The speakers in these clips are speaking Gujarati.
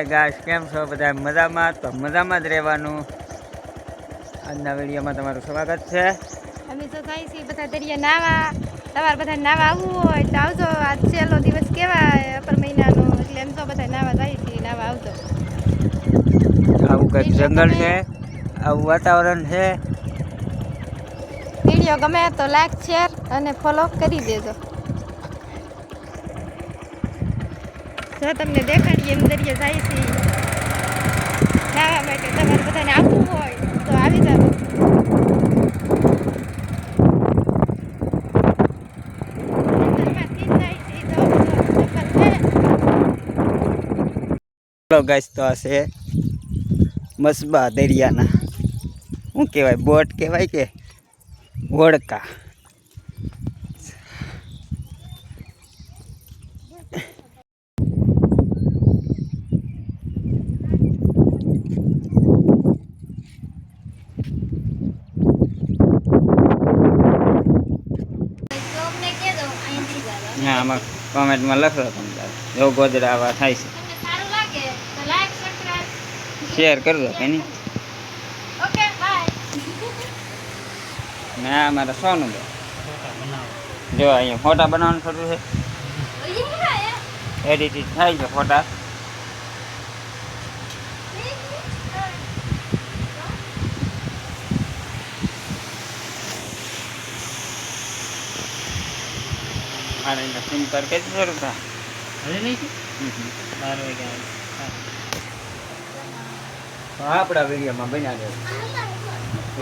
ગાઈસ કેમ છો બધા મજામાં? તો મજામાં જ રહેવાનું. આજના વિડીયોમાં તમારું સ્વાગત છે. અમે તો થાય છે બધા દરિયા નાવા. તમારે બધા નાવા આવવું હોય તો આવજો. આજ છેલ્લો દિવસ કહેવાય અપર મહિનાનો, એટલે એમ તો બધા નાવા જાય છે. નાવા આવજો. આવું કંઈક જંગલ છે, આવું વાતાવરણ છે. વિડીયો ગમે તો લાઈક, શેર અને ફોલો કરી દેજો. જો તમને દેખાડીએ એમ દરિયા જાય છે નાવા માટે. તમારે બધાને આવવું હોય તો આવી જાવ. હેલો ગાઈસ, તો આ છે મસબા દરિયાના શું કહેવાય, બોટ કહેવાય કે હોડકા. હા, આમાં કોમેન્ટમાં લખો તમે જો ગોદડા આવા થાય છે. શેર કરજો કે નહીં? Okay bye. ના, અમારે સોનું જો અહીંયા ફોટા બનાવવાનું થતું છે, એડિટિંગ થાય છે ફોટા. મારે એના સિમ પર કેટલી જરૂર હતા હવે નહીં. 12 વાગ્યા આપણા વિડીયોમાં બન્યા રહ્યો,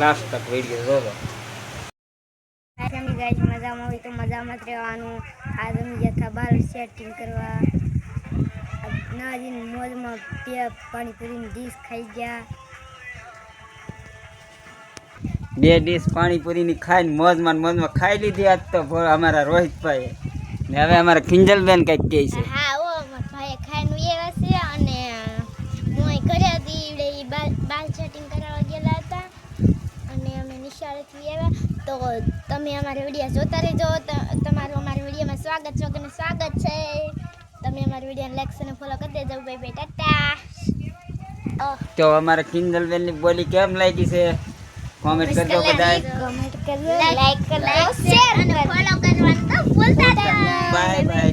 લાસ્ટ તક વિડીયો જોજો. મજામાં હોય તો મજામાં જ રહેવાનું. આજ અમે જતા બાર સેટિંગ કરવા. નાજીને મોજમાં પાણીપુરીની ડીશ ખાઈ ગયા. 2 ડીશ પાણીપુરીની ખાઈને મોજમાં ખાઈ લીધી આજ તો અમારા રોહિતભાઈ ને. હવે અમારા કિંજલબેન કંઈક કહે છે. હા, ઓ ભાઈ ખાઈને એવા છે. અને હું ઘરે હતી, બાલ સેટિંગ કરાવવા ગયેલા હતા અને અમે નિશાળેથી આવ્યા. તો તમે અમારા વિડીયો જોતા રહેજો. તમારું અમારા વિડીયોમાં સ્વાગત છે કે સ્વાગત છે. તમે અમારા વિડીયોને લાઈક અને ફોલો કરી દેજો. Bye bye, Tata. તો અમારા કિંજલબેનની બોલી કેમ લાગી છે કોમેન્ટ કરજો બધા. કમેન્ટ કરજો, લાઈક કરજો, શેર અને ફોલો કરવાનું તો ભૂલતા નહીં. Bye bye.